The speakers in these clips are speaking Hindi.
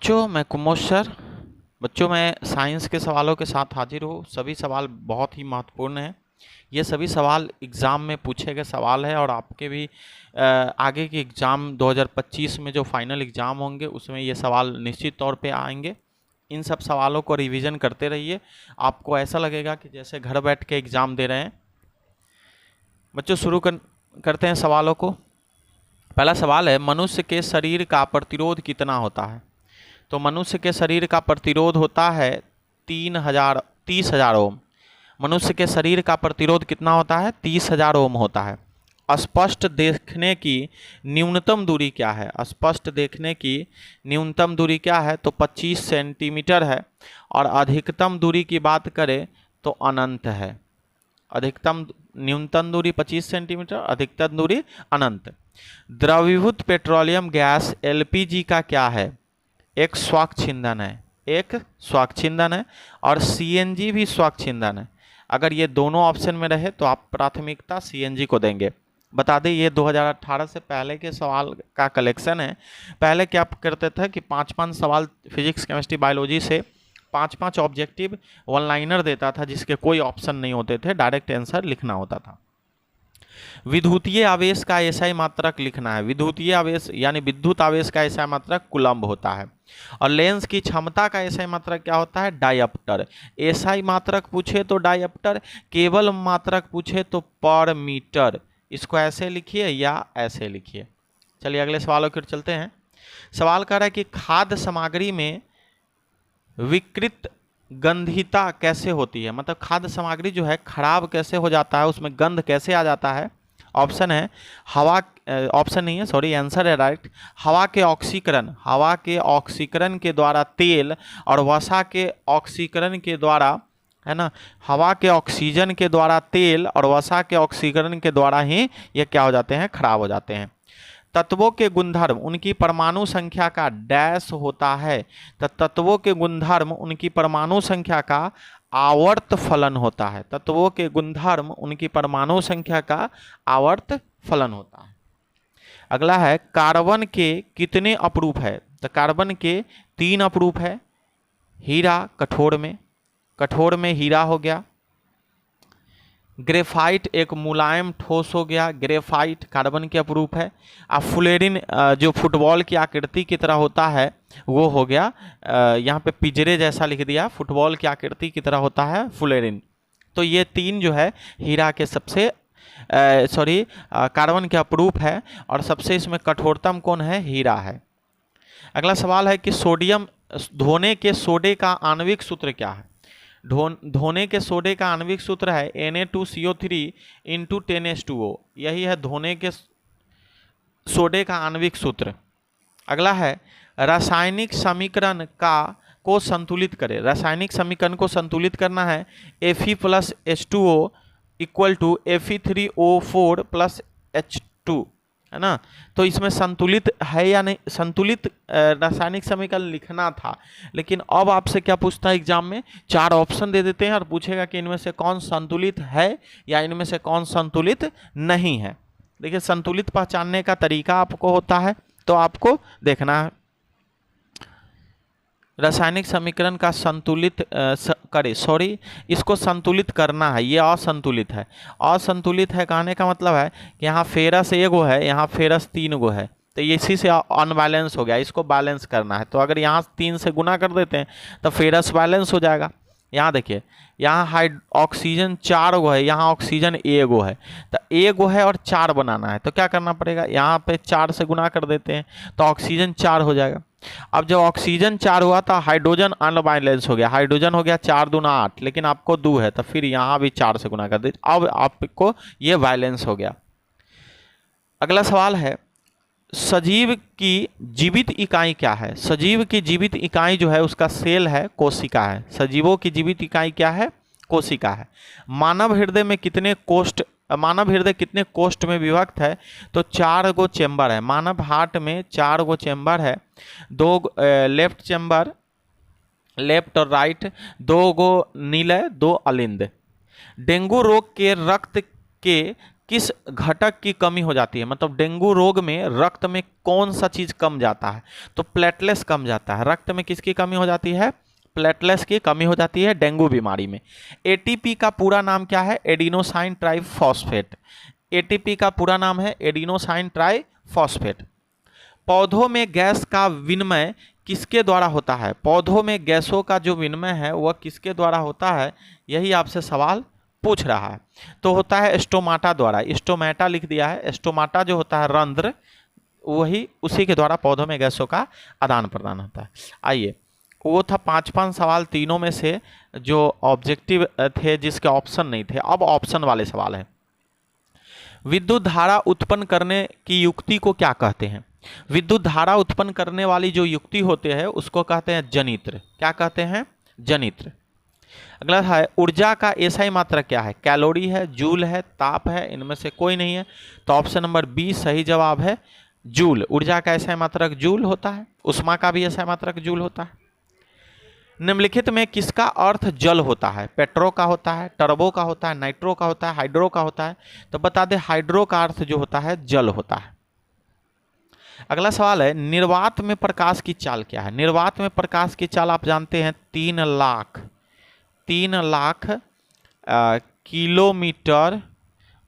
बच्चों, मैं कुमोद सर। बच्चों, मैं साइंस के सवालों के साथ हाजिर हूँ। सभी सवाल बहुत ही महत्वपूर्ण हैं। ये सभी सवाल एग्ज़ाम में पूछे गए सवाल है और आपके भी आगे के एग्ज़ाम 2025 में जो फाइनल एग्ज़ाम होंगे उसमें ये सवाल निश्चित तौर पे आएंगे। इन सब सवालों को रिवीजन करते रहिए। आपको ऐसा लगेगा कि जैसे घर बैठ के एग्ज़ाम दे रहे हैं। बच्चों, करते हैं सवालों को। पहला सवाल है, मनुष्य के शरीर का प्रतिरोध कितना होता है? तो मनुष्य के शरीर का प्रतिरोध होता है 30,000 ओम। मनुष्य के शरीर का प्रतिरोध कितना होता है? 30,000 ओम होता है। स्पष्ट देखने की न्यूनतम दूरी क्या है? स्पष्ट देखने की न्यूनतम दूरी क्या है? तो 25 सेंटीमीटर है। और अधिकतम दूरी की बात करें तो अनंत है। न्यूनतम दूरी 25 सेंटीमीटर, अधिकतम दूरी अनंत। द्रवीभूत पेट्रोलियम गैस एलपीजी का क्या है? एक स्वच्छ ईंधन है। एक स्वच्छ ईंधन है और सीएनजी भी स्वच्छ ईंधन है। अगर ये दोनों ऑप्शन में रहे तो आप प्राथमिकता सीएनजी को देंगे। बता दें, ये 2018 से पहले के सवाल का कलेक्शन है। पहले क्या करते थे कि 5-5 सवाल फिजिक्स, केमिस्ट्री, बायोलॉजी से 5-5 ऑब्जेक्टिव वन लाइनर देता था, जिसके कोई ऑप्शन नहीं होते थे, डायरेक्ट आंसर लिखना होता था। विद्युतीय आवेश का एसआई मात्रक लिखना है। विद्युतीय आवेश यानी विद्युत आवेश का एसआई मात्रक कूलम्ब होता है। और लेंस की क्षमता का एसआई मात्रक क्या होता है? डायप्टर। एसआई मात्रक पूछे तो डायप्टर, केवल मात्रक पूछे तो पर मीटर। इसको ऐसे लिखिए या ऐसे लिखिए। चलिए अगले सवालों की ओर चलते हैं। सवाल कर रहा है कि खाद्य सामग्री में विकृत गंधिता कैसे होती है? मतलब खाद्य सामग्री जो है खराब कैसे हो जाता है, उसमें गंध कैसे आ जाता है? ऑप्शन है हवा, ऑप्शन नहीं है, सॉरी, आंसर है डायरेक्ट। हवा के ऑक्सीकरण के द्वारा तेल और वसा के ऑक्सीकरण के द्वारा, है ना, हवा के ऑक्सीजन के द्वारा तेल और वसा के ऑक्सीकरण के द्वारा ही ये क्या हो जाते हैं? खराब हो जाते हैं। तत्वों के गुणधर्म उनकी परमाणु संख्या का डैश होता है। तो तत्वों के गुणधर्म उनकी परमाणु संख्या का आवर्त फलन होता है। तत्वों के गुणधर्म उनकी परमाणु संख्या का आवर्त फलन होता है। अगला है, कार्बन के कितने अपरूप है? तो कार्बन के 3 अपरूप है। हीरा कठोर में हीरा हो गया। ग्रेफाइट एक मुलायम ठोस हो गया। ग्रेफाइट कार्बन के अपरूप है। अब फ्लोरीन जो फुटबॉल की आकृति की तरह होता है वो हो गया, यहाँ पे पिंजरे जैसा लिख दिया, फुटबॉल की आकृति की तरह होता है फ्लोरीन। तो ये 3 जो है हीरा के सबसे कार्बन के अपरूप है और सबसे इसमें कठोरतम कौन है? हीरा है। अगला सवाल है कि सोडियम धोने के सोडे का आणविक सूत्र क्या है? धोने के सोडे का आणविक सूत्र है Na2CO3 × 10H2O। यही है धोने के सोडे का आणविक सूत्र। अगला है, रासायनिक समीकरण को संतुलित करें। रासायनिक समीकरण को संतुलित करना है Fe + H2O = Fe3O4 + H2, है ना। तो इसमें संतुलित है या नहीं? संतुलित रासायनिक समीकरण लिखना था, लेकिन अब आपसे क्या पूछता है एग्जाम में? 4 ऑप्शन दे देते हैं और पूछेगा कि इनमें से कौन संतुलित है या इनमें से कौन संतुलित नहीं है। देखिए, संतुलित पहचानने का तरीका आपको होता है, तो आपको देखना है। रासायनिक समीकरण का संतुलित इसको संतुलित करना है। ये असंतुलित है। असंतुलित है कहने का मतलब है कि यहाँ फेरस 1 गो है, यहाँ फेरस 3 गो है, तो ये इसी से अनबैलेंस हो गया। इसको बैलेंस करना है, तो अगर यहाँ 3 से गुना कर देते हैं तो फेरस बैलेंस हो जाएगा। यहाँ देखिए, यहाँ ऑक्सीजन 4 गो है, यहाँ ऑक्सीजन 1 गो है, तो 1 गो है और 4 बनाना है, तो क्या करना पड़ेगा? यहाँ पे 4 से गुना कर देते हैं तो ऑक्सीजन 4 हो जाएगा। अब जब ऑक्सीजन 4 हुआ था, हाइड्रोजन अनबैलेंस हो गया। हाइड्रोजन हो गया 4 दूना 8, लेकिन आपको 2 है, तो फिर यहाँ भी 4 से गुना कर दीजिए। अब आपको ये बैलेंस हो गया। अगला सवाल है, सजीव की जीवित इकाई क्या है? सजीव की जीवित इकाई जो है उसका सेल है, कोशिका है। सजीवों की जीवित इकाई क्या है? कोशिका है। मानव हृदय कितने कोष्ठ में विभक्त है? तो 4 गो चेंबर है। मानव हार्ट में 4 गो चेंबर है। 2 लेफ्ट चेंबर, लेफ्ट और राइट, 2 गो नीलय, 2 अलिंद। डेंगू रोग के रक्त के किस घटक की कमी हो जाती है, मतलब डेंगू रोग में रक्त में कौन सा चीज कम जाता है, तो प्लेटलेट्स कम जाता है। रक्त में किसकी कमी हो जाती है, प्लेटलेट्स की कमी हो जाती है डेंगू बीमारी में। एटीपी का पूरा नाम क्या है, एडिनोसाइन ट्राइफॉस्फेट। एटीपी का पूरा नाम है एडिनोसाइन ट्राइफॉस्फेट। पौधों में गैस का विनिमय किसके द्वारा होता है, पौधों में गैसों का जो विनिमय है वह किसके द्वारा होता है, यही आपसे सवाल पूछ रहा है। तो होता है स्टोमाटा द्वारा, स्टोमाटा लिख दिया है। स्टोमाटा जो होता है रंध्र, वही उसी के द्वारा पौधों में गैसों का आदान प्रदान होता है। आइए, वो था 5 सवाल, तीनों में से जो ऑब्जेक्टिव थे जिसके ऑप्शन नहीं थे। अब ऑप्शन वाले सवाल हैं। विद्युत धारा उत्पन्न करने की युक्ति को क्या कहते हैं, विद्युत धारा उत्पन्न करने वाली जो युक्ति होते हैं उसको कहते हैं जनित्र। क्या कहते हैं, जनित्र। अगला है ऊर्जा का एसआई मात्रक क्या है, कैलोरी है, जूल है, ताप है, इनमें से कोई नहीं है, तो ऑप्शन नंबर बी सही जवाब है, जूल। ऊर्जा का एसआई मात्रक जूल होता है, उष्मा का भी एसआई मात्रक जूल होता है। निम्नलिखित में किसका अर्थ जल होता है, पेट्रो का होता है, टर्बो का होता है, नाइट्रो का होता है, हाइड्रो का होता है, तो बता दें हाइड्रो का अर्थ जो होता है जल होता है। अगला सवाल है निर्वात में प्रकाश की चाल क्या है। निर्वात में प्रकाश की चाल आप जानते हैं 3 लाख किलोमीटर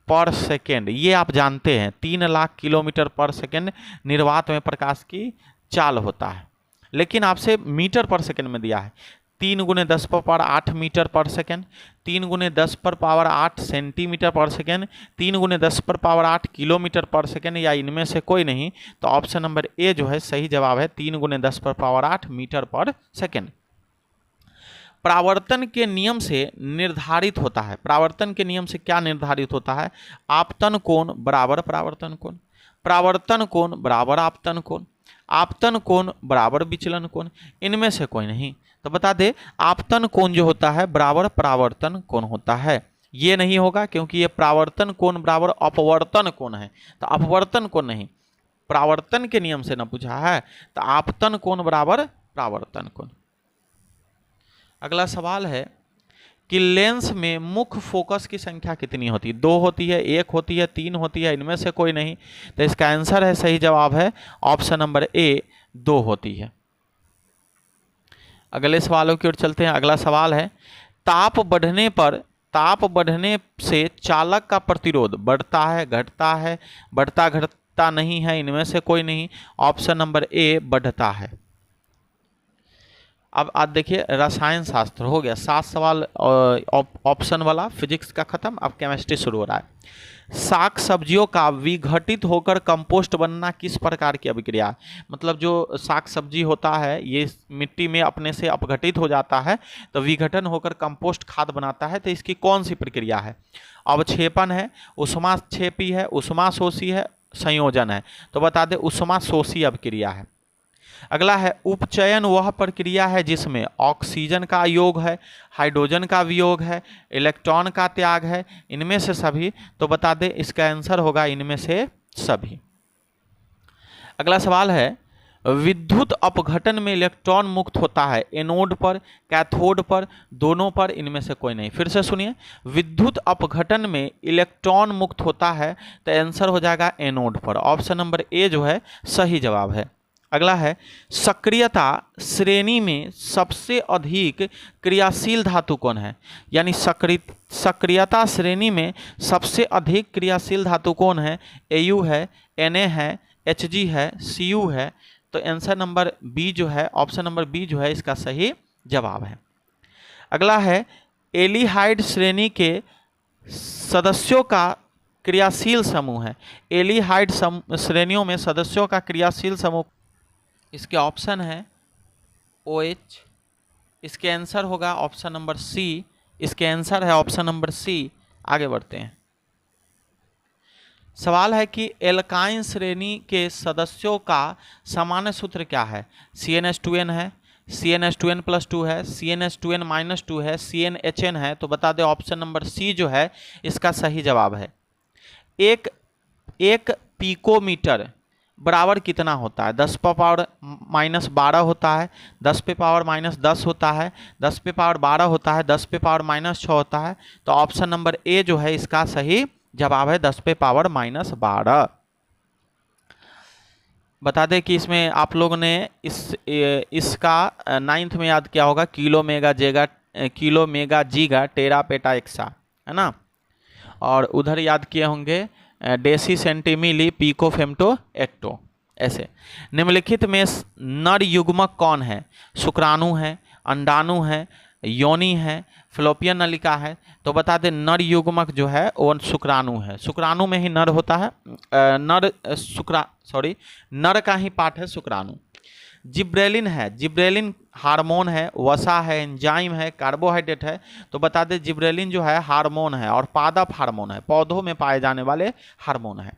पर सेकेंड, ये आप जानते हैं 3 लाख किलोमीटर पर सेकेंड निर्वात में प्रकाश की चाल होता है। लेकिन आपसे मीटर पर सेकेंड में दिया है, 3 × 10⁸ मीटर पर सेकेंड, 3 × 10⁸ सेंटीमीटर पर सेकेंड, 3 × 10⁸ किलोमीटर पर सेकेंड, या इनमें से कोई नहीं, तो ऑप्शन नंबर ए जो है सही जवाब है 3 × 10⁸ मीटर पर सेकेंड। परावर्तन के नियम से निर्धारित होता है, परावर्तन के नियम से क्या निर्धारित होता है, आपतन कोण बराबर परावर्तन कोण, परावर्तन कोण बराबर आपतन कोण, आपतन कोण बराबर विचलन कोण, इनमें से कोई नहीं, तो बता दे आपतन कोण जो होता है बराबर परावर्तन कोण होता है। ये नहीं होगा क्योंकि ये परावर्तन कोण बराबर अपवर्तन कोण है, तो अपवर्तन कोण नहीं, परावर्तन के नियम से न पूछा है, तो आपतन कोण बराबर परावर्तन कोण। अगला सवाल है कि लेंस में मुख्य फोकस की संख्या कितनी होती है, 2 होती है, 1 होती है, 3 होती है, इनमें से कोई नहीं, तो इसका आंसर है सही जवाब है ऑप्शन नंबर ए 2 होती है। अगले सवालों की ओर चलते हैं। अगला सवाल है ताप बढ़ने से चालक का प्रतिरोध बढ़ता है, घटता है, बढ़ता घटता नहीं है, इनमें से कोई नहीं, ऑप्शन नंबर ए बढ़ता है। अब आज देखिए रसायन शास्त्र हो गया, 7 सवाल ऑप्शन वाला, फिजिक्स का खत्म, अब केमिस्ट्री शुरू हो रहा है। शाक सब्जियों का विघटित होकर कंपोस्ट बनना किस प्रकार की अभिक्रिया, मतलब जो शाक सब्जी होता है ये मिट्टी में अपने से अपघटित हो जाता है तो विघटन होकर कंपोस्ट खाद बनाता है, तो इसकी कौन सी प्रक्रिया है, अवक्षेपण है, उष्माक्षेपी है, उष्माशोषी है, संयोजन है, तो बता दें उष्माशोषी अभिक्रिया है। अगला है उपचयन वह प्रक्रिया है जिसमें ऑक्सीजन का योग है, हाइड्रोजन का वियोग है, इलेक्ट्रॉन का त्याग है, इनमें से सभी, तो बता दें इसका आंसर होगा इनमें से सभी। अगला सवाल है विद्युत अपघटन में इलेक्ट्रॉन मुक्त होता है एनोड पर, कैथोड पर, दोनों पर, इनमें से कोई नहीं। फिर से सुनिए, विद्युत अपघटन में इलेक्ट्रॉन मुक्त होता है तो आंसर हो जाएगा एनोड पर, ऑप्शन नंबर ए जो है सही जवाब है। अगला है सक्रियता श्रेणी में सबसे अधिक क्रियाशील धातु कौन है, यानी सक्रियता श्रेणी में सबसे अधिक क्रियाशील धातु कौन है, Au है, Na है, Hg है, Cu है, तो आंसर नंबर बी जो है, ऑप्शन नंबर बी जो है इसका सही जवाब है। अगला है एल्डिहाइड श्रेणी के सदस्यों का क्रियाशील समूह है, एल्डिहाइड श्रेणियों में सदस्यों का क्रियाशील समूह, इसके ऑप्शन है OH, इसके आंसर होगा ऑप्शन नंबर सी, इसके आंसर है ऑप्शन नंबर सी। आगे बढ़ते हैं। सवाल है कि एल्काइन श्रेणी के सदस्यों का सामान्य सूत्र क्या है, CnH2n है, CnH2n+2 है, CnH2n-2 है, CnHn है, तो बता दें ऑप्शन नंबर सी जो है इसका सही जवाब है। एक पिकोमीटर बराबर कितना होता है, 10⁻⁻12 होता है, 10⁻⁻10 होता है, 10⁻12 होता है, 10⁻⁻6 होता है, तो ऑप्शन नंबर ए जो है इसका सही जवाब है 10⁻⁻12। बता दें कि इसमें आप लोगों ने इसका 9th में याद किया होगा, किलो मेगा जीगा टेरा पेटा एक्सा, है ना। और उधर याद किए होंगे डेसी सेंटीमिली पिको फेम्टो एक्टो, ऐसे। निम्नलिखित में नर युग्मक कौन है? शुक्राणु है, अंडाणु है, योनि है, फ्लोपियन नलिका है। तो बता दें नर युग्मक जो है वो शुक्राणु है, शुक्राणु में ही नर होता है। नर का ही पार्ट है शुक्राणु। जिब्रेलिन है, जिब्रेलिन हार्मोन है, वसा है, एंजाइम है, कार्बोहाइड्रेट है। तो बता दें जिब्रेलिन जो है हार्मोन है और पादप हार्मोन है, पौधों में पाए जाने वाले हार्मोन है।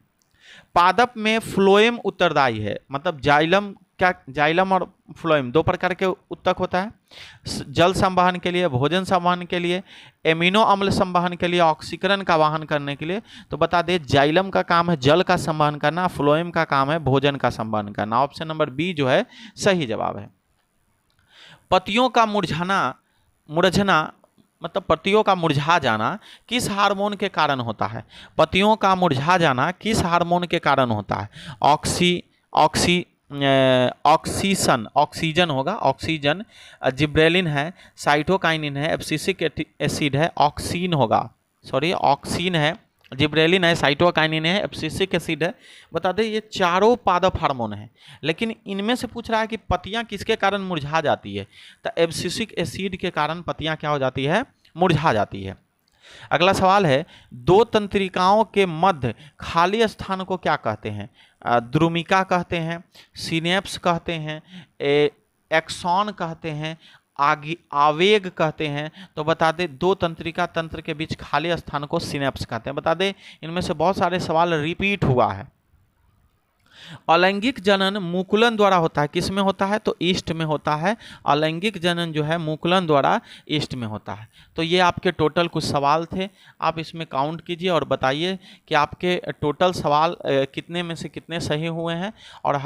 पादप में फ्लोएम उत्तरदायी है, मतलब जाइलम, क्या जाइलम और फ्लोएम दो प्रकार के उत्तक होता है, जल संवहन के लिए, भोजन संवहन के लिए, एमिनो अम्ल संवहन के लिए, ऑक्सीकरण का वाहन करने के लिए। तो बता दें जाइलम का काम है जल का संवहन करना, फ्लोएम का काम है भोजन का संवहन करना। ऑप्शन नंबर बी जो है सही जवाब है। पत्तियों का मुरझना मतलब पत्तियों का मुरझा जाना किस हार्मोन के कारण होता है? पत्तियों का मुरझा जाना किस हार्मोन के कारण होता है? ऑक्सीजन होगा, ऑक्सीजन। जिब्रेलिन है, साइटोकाइनिन है, एब्सिसिक एसिड है, ऑक्सीन होगा, सॉरी ऑक्सीन है, जिब्रेलिन है, साइटोकाइनिन है, एब्सिसिक एसिड है। बता दें ये चारों पादप हार्मोन है, लेकिन इनमें से पूछ रहा है कि पत्तियां किसके कारण मुरझा जाती है? तो एब्सिसिक एसिड के कारण पत्तियां क्या हो जाती है? मुरझा जाती है। अगला सवाल है, दो तंत्रिकाओं के मध्य खाली स्थान को क्या कहते हैं? द्रुमिका कहते हैं, सिनेप्स कहते हैं, एक्सॉन कहते हैं, आवेग कहते हैं। तो बता दें दो तंत्रिका तंत्र के बीच खाली स्थान को सिनेप्स कहते हैं। बता दें इनमें से बहुत सारे सवाल रिपीट हुआ है। अलैंगिक जनन मुकुलन द्वारा होता है, किस में होता है? तो ईस्ट में होता है। अलैंगिक जनन जो है मुकुलन द्वारा ईस्ट में होता है। तो ये आपके टोटल कुछ सवाल थे, आप इसमें काउंट कीजिए और बताइए कि आपके टोटल सवाल कितने में से कितने सही हुए हैं। और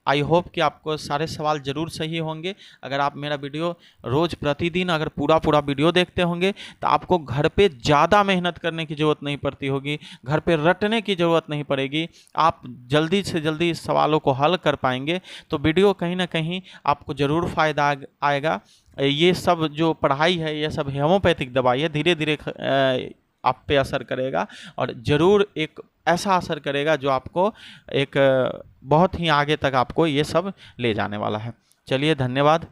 आई होप कि आपको सारे सवाल जरूर सही होंगे। अगर आप मेरा वीडियो रोज़ प्रतिदिन अगर पूरा वीडियो देखते होंगे तो आपको घर पे ज़्यादा मेहनत करने की ज़रूरत नहीं पड़ती होगी, घर पे रटने की ज़रूरत नहीं पड़ेगी, आप जल्दी से जल्दी इस सवालों को हल कर पाएंगे। तो वीडियो कहीं ना कहीं आपको ज़रूर फ़ायदा आएगा। ये सब जो पढ़ाई है ये सब होम्योपैथिक दवाई है, धीरे धीरे आप पे असर करेगा और ज़रूर एक ऐसा असर करेगा जो आपको एक बहुत ही आगे तक आपको ये सब ले जाने वाला है। चलिए धन्यवाद।